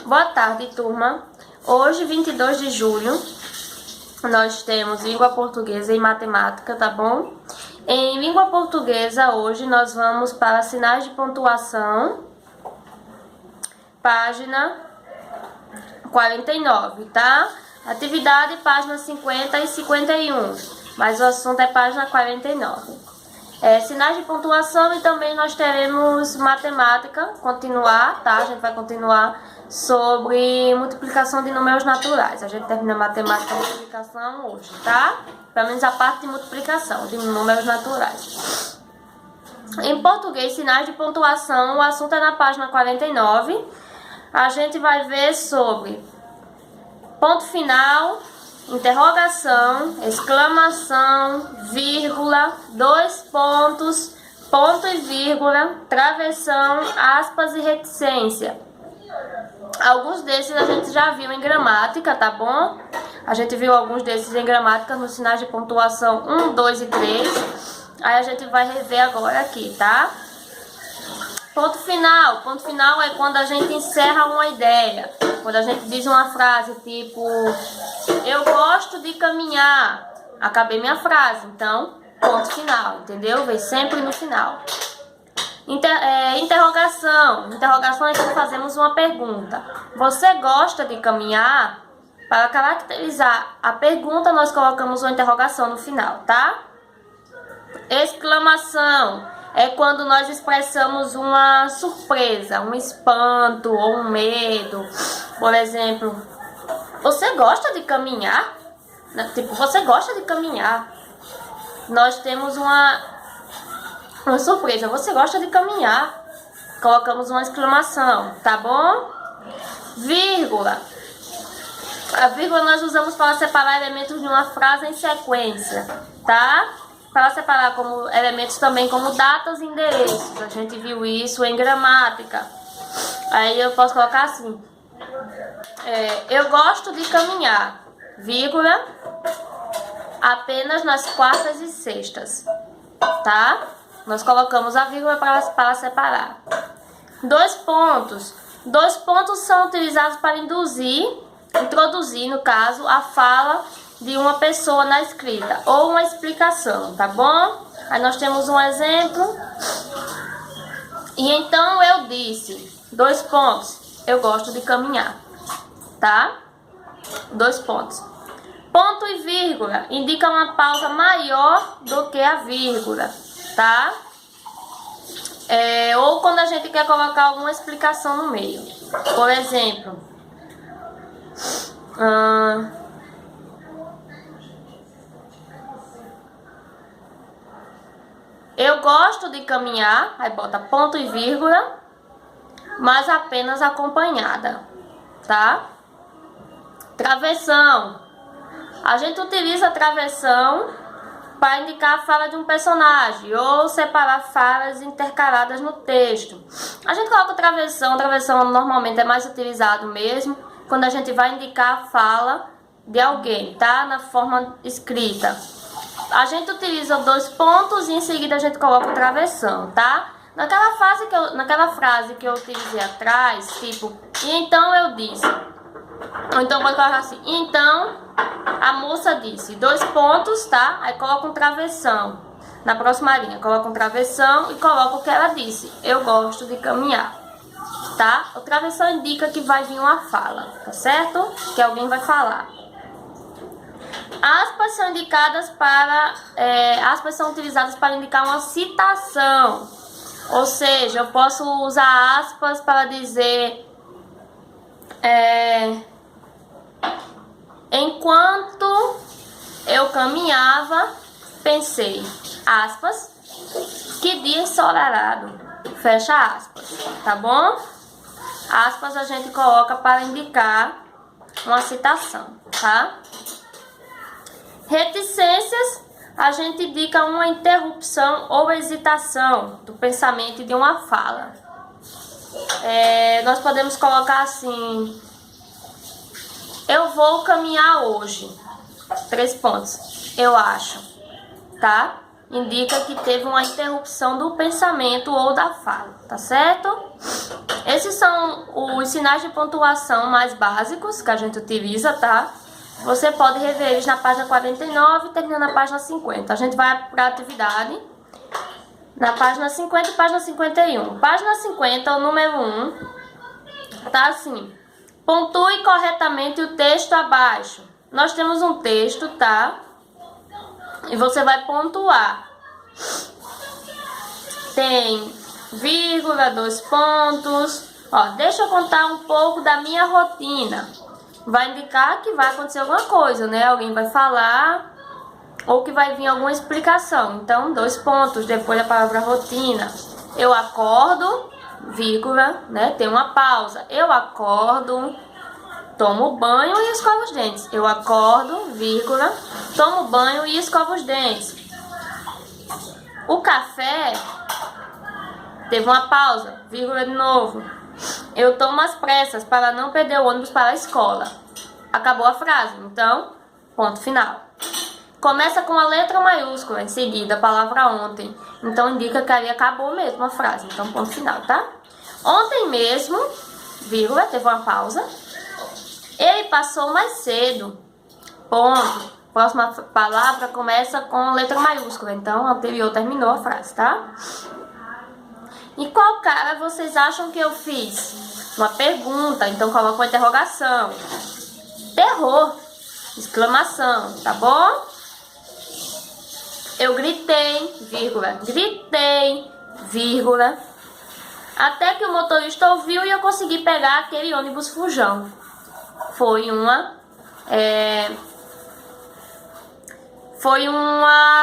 Boa tarde, turma. Hoje, 22 de julho, nós temos língua portuguesa e matemática, tá bom? Em língua portuguesa, hoje, nós vamos para sinais de pontuação, página 49, tá? Atividade, página 50 e 51, mas o assunto é página 49. Sinais de pontuação e também nós teremos matemática, continuar, tá? A gente vai continuar sobre multiplicação de números naturais. A gente termina matemática e multiplicação hoje, tá? Pelo menos a parte de multiplicação de números naturais. Em português, sinais de pontuação, o assunto é na página 49. A gente vai ver sobre ponto final, interrogação, exclamação, vírgula, dois pontos, ponto e vírgula, travessão, aspas e reticência. Alguns desses a gente já viu em gramática, tá bom? A gente viu alguns desses em gramática nos sinais de pontuação 1, 2 e 3. Aí a gente vai rever agora aqui, tá? Ponto final. Ponto final é quando a gente encerra uma ideia. Quando a gente diz uma frase tipo, eu gosto de caminhar. Acabei minha frase, então, ponto final, entendeu? Vem sempre no final. Interrogação. Interrogação é quando fazemos uma pergunta. Você gosta de caminhar? Para caracterizar a pergunta, nós colocamos uma interrogação no final, tá? Exclamação é quando nós expressamos uma surpresa, um espanto ou um medo. Por exemplo, você gosta de caminhar? Tipo, você gosta de caminhar? Nós temos uma surpresa, você gosta de caminhar? Colocamos uma exclamação, tá bom? Vírgula. A vírgula nós usamos para separar elementos de uma frase em sequência, tá? Para separar como elementos também como datas e endereços. A gente viu isso em gramática. Aí eu posso colocar assim. Eu gosto de caminhar, vírgula, apenas nas quartas e sextas, tá? Nós colocamos a vírgula para separar. Dois pontos. Dois pontos são utilizados para introduzir, no caso, a fala de uma pessoa na escrita ou uma explicação, tá bom? Aí nós temos um exemplo. E então eu disse, dois pontos, eu gosto de caminhar, tá? Dois pontos. Ponto e vírgula indica uma pausa maior do que a vírgula, tá? Ou quando a gente quer colocar alguma explicação no meio. Por exemplo, eu gosto de caminhar, aí bota ponto e vírgula, mas apenas acompanhada, tá? Travessão. A gente utiliza a travessão para indicar a fala de um personagem ou separar falas intercaladas no texto. A gente coloca travessão normalmente é mais utilizado mesmo quando a gente vai indicar a fala de alguém, tá? Na forma escrita. A gente utiliza dois pontos e em seguida a gente coloca travessão, tá? Naquela frase que eu utilizei atrás, tipo, e então eu disse. Ou então pode colocar assim, então a moça disse, dois pontos, tá? Aí coloca um travessão. Na próxima linha, coloca um travessão e coloca o que ela disse. Eu gosto de caminhar, tá? O travessão indica que vai vir uma fala, tá certo? Que alguém vai falar. Aspas são indicadas aspas são utilizadas para indicar uma citação. Ou seja, eu posso usar aspas para dizer enquanto eu caminhava, pensei, aspas, que dia ensolarado, fecha aspas, tá bom? Aspas a gente coloca para indicar uma citação, tá? Reticências, a gente indica uma interrupção ou hesitação do pensamento de uma fala. Nós podemos colocar assim, eu vou caminhar hoje, 3 pontos, eu acho, tá? Indica que teve uma interrupção do pensamento ou da fala, tá certo? Esses são os sinais de pontuação mais básicos que a gente utiliza, tá? Você pode rever eles na página 49 e termina na página 50. A gente vai para a atividade na página 50 e página 51. Página 50, o número 1, tá assim: pontue corretamente o texto abaixo. Nós temos um texto, tá? E você vai pontuar. Tem vírgula, 2 pontos. Ó, deixa eu contar um pouco da minha rotina. Vai indicar que vai acontecer alguma coisa, né? Alguém vai falar ou que vai vir alguma explicação. Então, 2 pontos depois da palavra rotina. Eu acordo, vírgula, né? Tem uma pausa. Eu acordo, tomo banho e escovo os dentes. Eu acordo, vírgula, tomo banho e escovo os dentes. O café teve uma pausa, vírgula de novo. Eu tomo as pressas para não perder o ônibus para a escola. Acabou a frase, então, ponto final. Começa com a letra maiúscula, em seguida a palavra ontem. Então indica que ali acabou mesmo a frase, então ponto final, tá? Ontem mesmo, vírgula, teve uma pausa. Ele passou mais cedo, ponto. Próxima palavra começa com letra maiúscula, então a anterior terminou a frase, tá? E qual cara vocês acham que eu fiz? Uma pergunta, então coloca uma interrogação. Terror, exclamação, tá bom? Eu gritei, vírgula, até que o motorista ouviu e eu consegui pegar aquele ônibus fujão. Foi uma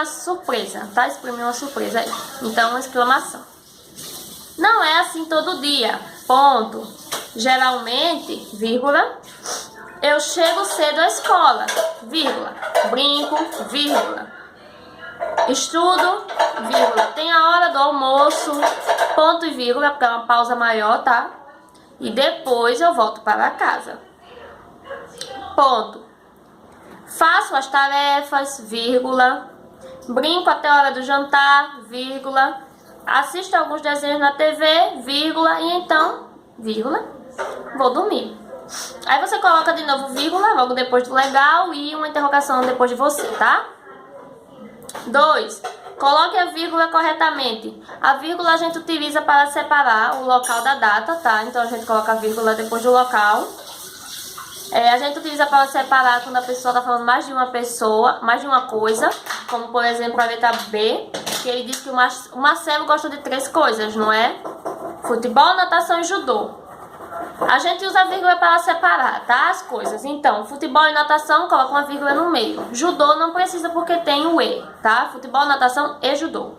surpresa, tá? Exprimiu uma surpresa aí. Então, uma exclamação. Não é assim todo dia, ponto. Geralmente, vírgula, eu chego cedo à escola, vírgula, brinco, vírgula, estudo, vírgula, tem a hora do almoço, ponto e vírgula, porque é uma pausa maior, tá? E depois eu volto para casa. Ponto. Faço as tarefas, vírgula, brinco até a hora do jantar, vírgula, assisto alguns desenhos na TV, vírgula, e então, vírgula, vou dormir. Aí você coloca de novo vírgula, logo depois do legal, e uma interrogação depois de você, tá? 2. Coloque a vírgula corretamente. A vírgula a gente utiliza para separar o local da data, tá? Então a gente coloca a vírgula depois do local. A gente utiliza para separar quando a pessoa está falando mais de uma pessoa, mais de uma coisa, como por exemplo a letra B, que ele diz que o Marcelo gosta de 3 coisas, não é? Futebol, natação e judô. A gente usa a vírgula para separar, tá? As coisas. Então, futebol e natação, coloca uma vírgula no meio. Judô não precisa porque tem o E, tá? Futebol, natação e judô.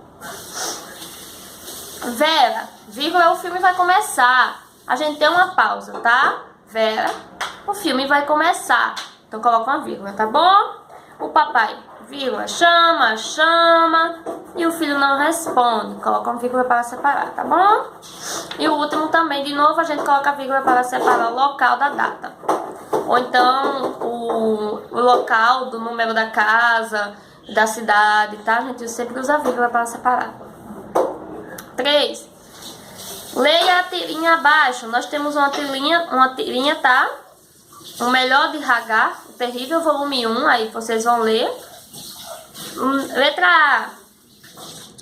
Vera, vírgula, o filme vai começar. A gente tem uma pausa, tá? Vera, o filme vai começar. Então coloca uma vírgula, tá bom? O papai, vírgula, chama, e o filho não responde. Coloca uma vírgula para separar, tá bom? E o último também, de novo, a gente coloca a vírgula para separar o local da data. Ou então o local do número da casa, da cidade, tá? A gente sempre usa a vírgula para separar. 3. Leia a tirinha abaixo. Nós temos uma tirinha, tá? O Melhor de Hagar, o Terrível, volume 1. Aí vocês vão ler. Letra A.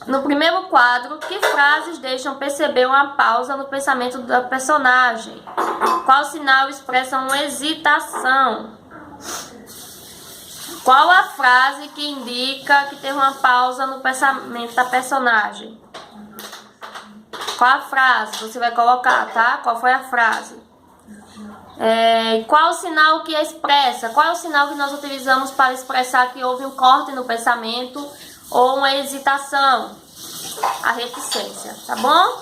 No primeiro quadro, que frases deixam perceber uma pausa no pensamento da personagem? Qual sinal expressa uma hesitação? Qual a frase que indica que teve uma pausa no pensamento da personagem? Qual a frase? Você vai colocar, tá? Qual foi a frase? Qual o sinal que expressa? Qual é o sinal que nós utilizamos para expressar que houve um corte no pensamento ou uma hesitação? A reticência, tá bom?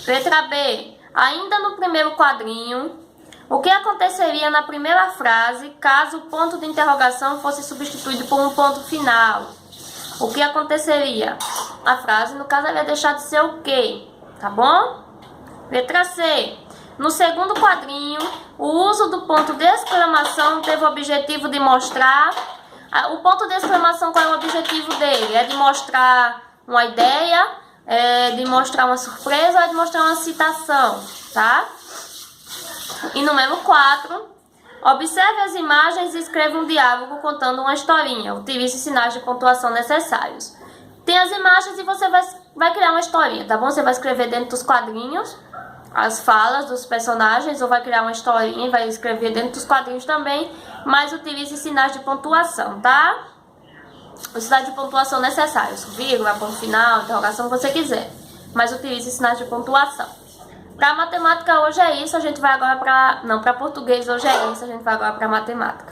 Letra B. Ainda no primeiro quadrinho, o que aconteceria na primeira frase caso o ponto de interrogação fosse substituído por um ponto final? O que aconteceria? A frase, no caso, ia deixar de ser o quê? Tá bom? Letra C. No segundo quadrinho, o uso do ponto de exclamação teve o objetivo de mostrar... O ponto de exclamação, qual é o objetivo dele? É de mostrar uma ideia, É de mostrar uma surpresa ou é de mostrar uma citação, tá? E número 4, observe as imagens e escreva um diálogo contando uma historinha. Utilize sinais de pontuação necessários. Tem as imagens e você vai criar uma historinha, tá bom? Você vai escrever dentro dos quadrinhos as falas dos personagens ou vai criar uma historinha e vai escrever dentro dos quadrinhos também, mas utilize sinais de pontuação, tá? Os sinais de pontuação necessários, vírgula, ponto final, interrogação, o que você quiser, mas utilize sinais de pontuação. Para matemática hoje é isso, a gente vai agora para português hoje é isso, a gente vai agora para matemática.